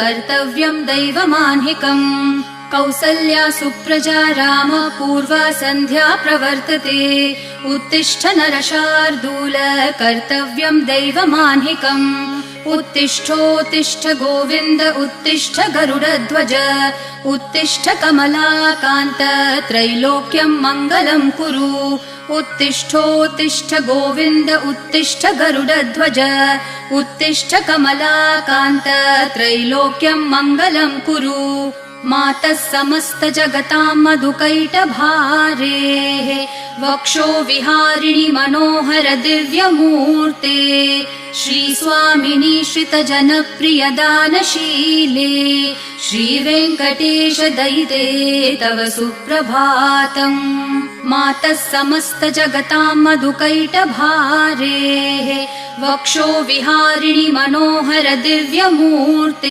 कर्तव्यं दैवमान्हिकम् कौसल्या सुप्रजा राम पूर्वा सन्ध्या प्रवर्तते उत्तिष्ठ नरशार्दूल कर्तव्यं दैवमान्हिकम् उत्तिष्ठोत्तिष्ठ गोविन्द उत्तिष्ठ गरुडध्वज उत्तिष्ठ कमलाकान्त त्रैलोक्यं मङ्गलं कुरु उत्तिष्ठोत्तिष्ठ गोविन्द उत्तिष्ठ गरुडध्वज उत्तिष्ठ कमलाकान्त त्रैलोक्यं मङ्गलं कुरु मातः समस्त जगतां मधुकैटभारेः वक्षो विहारिणि मनोहर दिव्यमूर्ते श्रीस्वामिनि श्रितजनप्रिय दानशीले श्रीवेङ्कटेश दयिते तव सुप्रभातम् मातः समस्त जगतां मधुकैटभारेः वक्षो विहारिणि मनोहर दिव्यमूर्ते